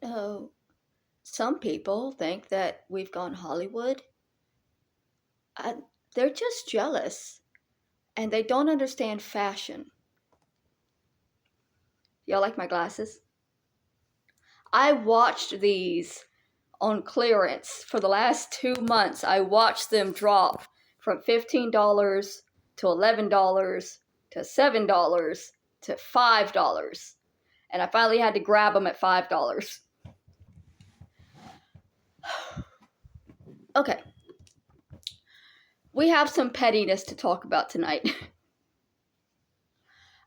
Oh, some people think that we've gone Hollywood. I, they're just jealous and they don't understand fashion. Y'all like my glasses? I watched these on clearance for the last 2 months. I watched them drop from $15 to $11 to $7 to $5. And I finally had to grab them at $5. Okay, we have some pettiness to talk about tonight.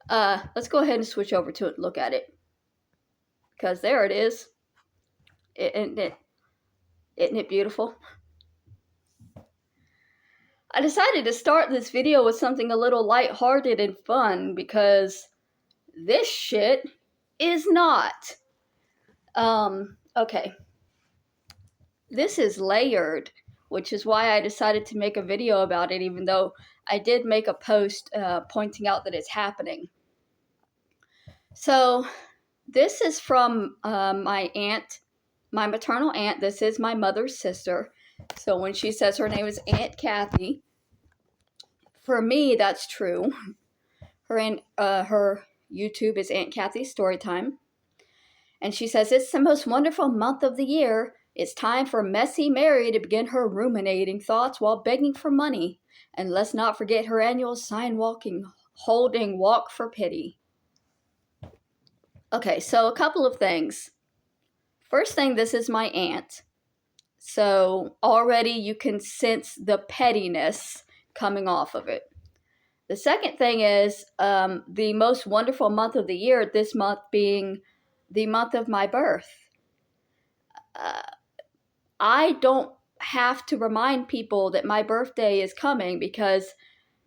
Let's go ahead and switch over to it and look at it. Because there it is. Isn't it beautiful? I decided to start this video with something a little lighthearted and fun because this shit is not. Okay. This is layered, which is why I decided to make a video about it, even though I did make a post pointing out that it's happening. So, this is from my aunt, my maternal aunt. This is my mother's sister. So when she says her name is Aunt Kathy, for me, that's true. Her YouTube is Aunt Kathy's Storytime. And she says, it's the most wonderful month of the year. It's time for Messy Mary to begin her ruminating thoughts while begging for money. And let's not forget her annual holding walk for pity. Okay, so a couple of things. First thing, this is my aunt. So already you can sense the pettiness coming off of it. The second thing is the most wonderful month of the year, this month being the month of my birth. I don't have to remind people that my birthday is coming because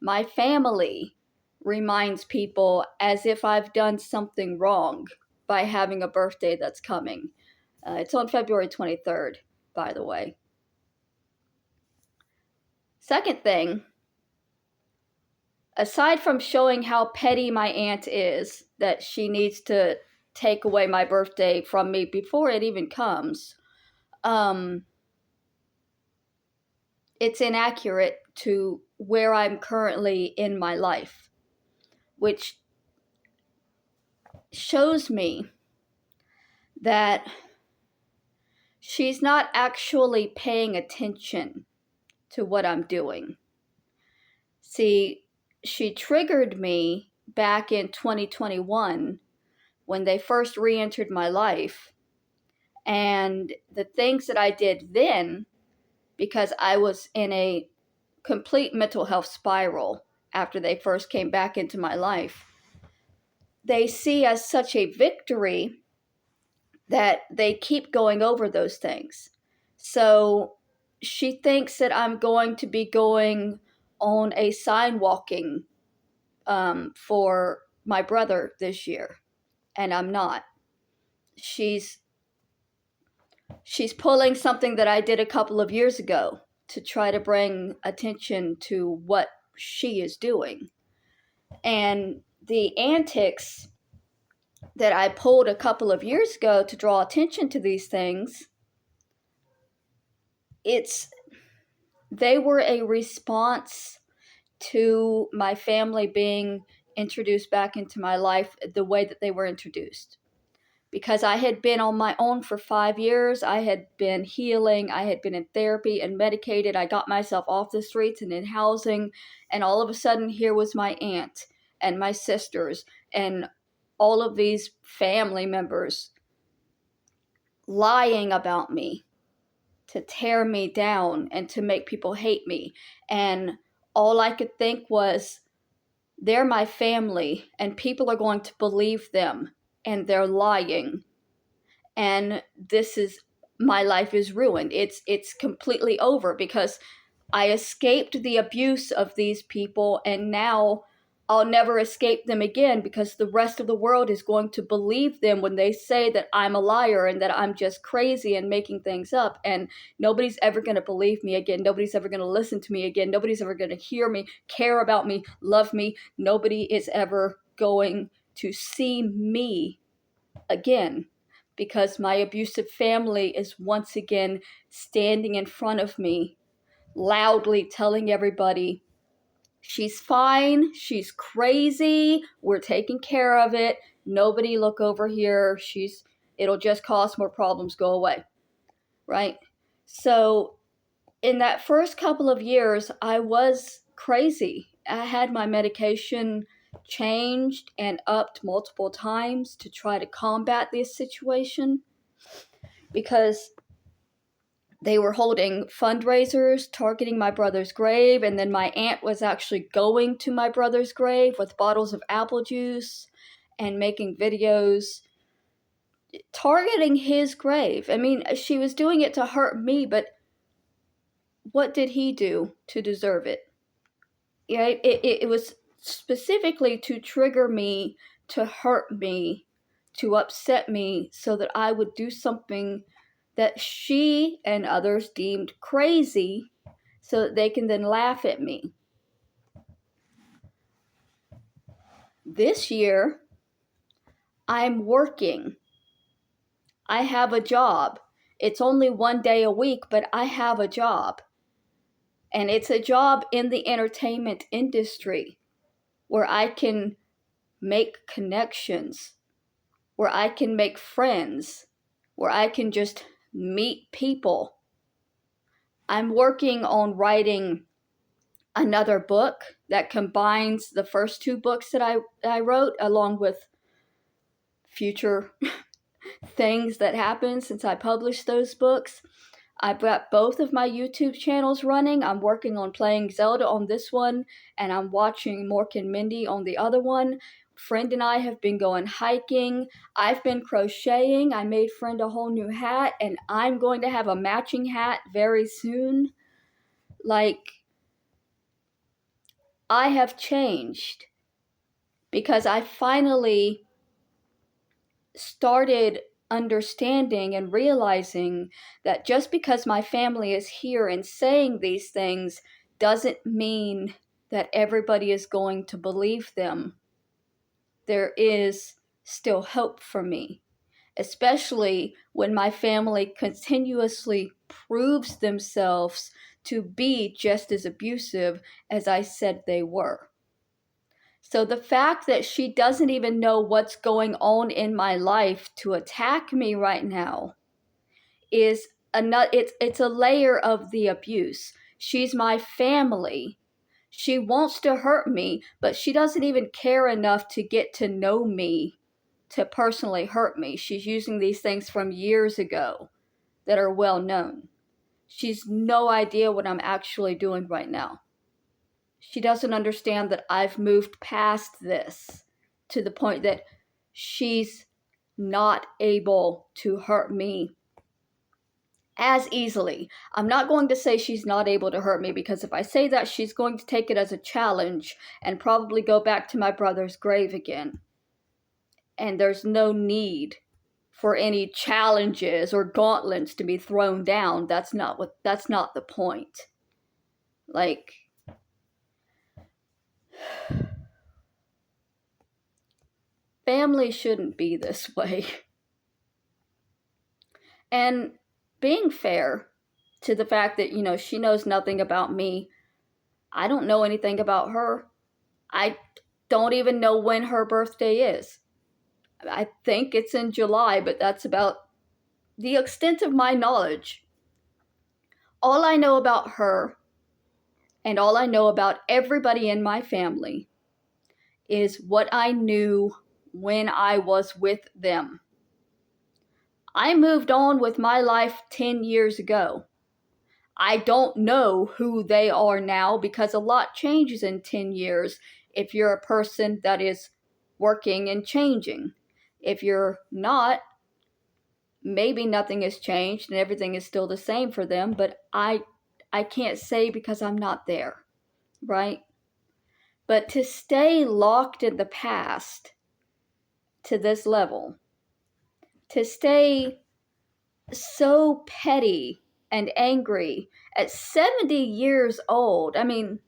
my family reminds people as if I've done something wrong by having a birthday that's coming. It's on February 23rd, by the way. Second thing, aside from showing how petty my aunt is, that she needs to take away my birthday from me before it even comes, it's inaccurate to where I'm currently in my life, which shows me that she's not actually paying attention to what I'm doing. See, she triggered me back in 2021 when they first re-entered my life. And the things that I did then, because I was in a complete mental health spiral after they first came back into my life, they see as such a victory that they keep going over those things. So she thinks that I'm going to be going on a sign walking for my brother this year, and I'm not. She's pulling something that I did a couple of years ago to try to bring attention to what she is doing. And the antics that I pulled a couple of years ago to draw attention to these things, they were a response to my family being introduced back into my life the way that they were introduced. Because I had been on my own for 5 years, I had been healing, I had been in therapy and medicated, I got myself off the streets and in housing, and all of a sudden here was my aunt and my sisters and all of these family members lying about me to tear me down and to make people hate me. And all I could think was, they're my family and people are going to believe them and they're lying. And my life is ruined. It's completely over because I escaped the abuse of these people, and now I'll never escape them again because the rest of the world is going to believe them when they say that I'm a liar and that I'm just crazy and making things up, and nobody's ever going to believe me again. Nobody's ever going to listen to me again. Nobody's ever going to hear me, care about me, love me. Nobody is ever going to see me again because my abusive family is once again standing in front of me, loudly telling everybody, she's fine, she's crazy, we're taking care of it, nobody look over here, it'll just cause more problems, go away, right? So in that first couple of years, I was crazy. I had my medication changed and upped multiple times to try to combat this situation, because they were holding fundraisers targeting my brother's grave, and then my aunt was actually going to my brother's grave with bottles of apple juice and making videos targeting his grave. I mean, she was doing it to hurt me, but what did he do to deserve it? Yeah, it was specifically to trigger me, to hurt me, to upset me, so that I would do something that she and others deemed crazy, so that they can then laugh at me. This year, I'm working. I have a job. It's only one day a week, but I have a job. And it's a job in the entertainment industry where I can make connections, where I can make friends, where I can just meet people. I'm working on writing another book that combines the first two books that I wrote, along with future things that happened since I published those books. I've got both of my YouTube channels running. I'm working on playing Zelda on this one, and I'm watching Mork and Mindy on the other one. Friend and I have been going hiking. I've been crocheting. I made Friend a whole new hat, and I'm going to have a matching hat very soon. Like, I have changed because I finally started understanding and realizing that just because my family is here and saying these things doesn't mean that everybody is going to believe them. There is still hope for me, especially when my family continuously proves themselves to be just as abusive as I said they were. So the fact that she doesn't even know what's going on in my life to attack me right now is it's a layer of the abuse. She's my family. She wants to hurt me, but she doesn't even care enough to get to know me to personally hurt me. She's using these things from years ago that are well known. She's no idea what I'm actually doing right now. She doesn't understand that I've moved past this to the point that she's not able to hurt me as easily. I'm not going to say she's not able to hurt me, because if I say that, she's going to take it as a challenge and probably go back to my brother's grave again. And there's no need for any challenges or gauntlets to be thrown down. That's not the point. Like, family shouldn't be this way. And being fair to the fact that, she knows nothing about me. I don't know anything about her. I don't even know when her birthday is. I think it's in July, but that's about the extent of my knowledge. All I know about her, and all I know about everybody in my family, is what I knew when I was with them. I moved on with my life 10 years ago. I don't know who they are now, because a lot changes in 10 years if you're a person that is working and changing. If you're not, maybe nothing has changed and everything is still the same for them, but I can't say because I'm not there, right? But to stay locked in the past to this level, to stay so petty and angry at 70 years old. I mean,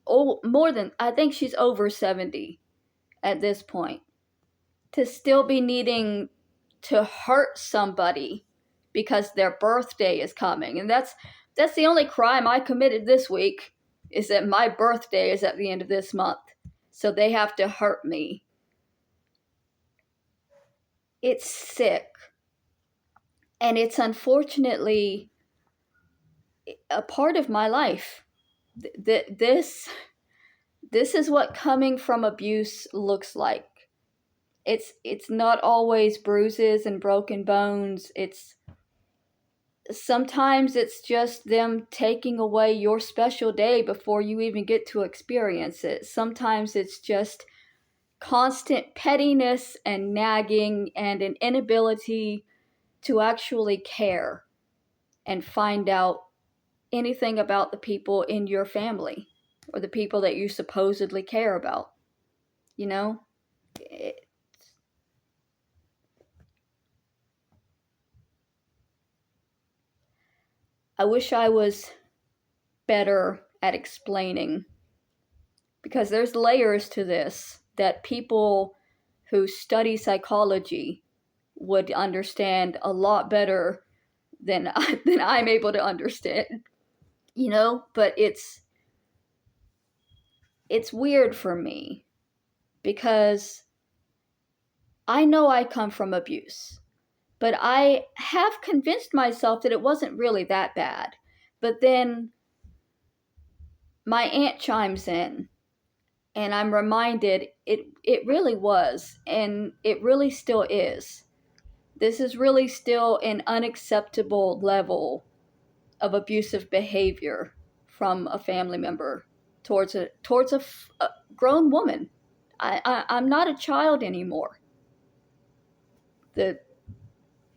I think she's over 70 at this point. To still be needing to hurt somebody because their birthday is coming. And that's the only crime I committed this week, is that my birthday is at the end of this month. So they have to hurt me. It's sick. And it's unfortunately a part of my life. This is what coming from abuse looks like. It's not always bruises and broken bones. Sometimes it's just them taking away your special day before you even get to experience it. Sometimes it's just constant pettiness and nagging and an inability to actually care and find out anything about the people in your family or the people that you supposedly care about. You know? I wish I was better at explaining, because there's layers to this that people who study psychology would understand a lot better than I'm able to understand, you know. But it's weird for me because I know I come from abuse, but I have convinced myself that it wasn't really that bad. But then my aunt chimes in and I'm reminded it really was, and it really still is. This is really still an unacceptable level of abusive behavior from a family member towards a grown woman. I'm not a child anymore. The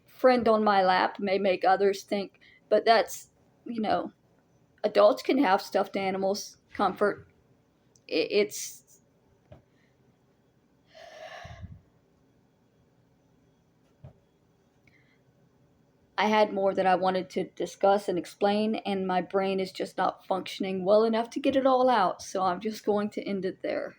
friend on my lap may make others think, but that's, adults can have stuffed animals, comfort. It's I had more that I wanted to discuss and explain, and my brain is just not functioning well enough to get it all out, so I'm just going to end it there.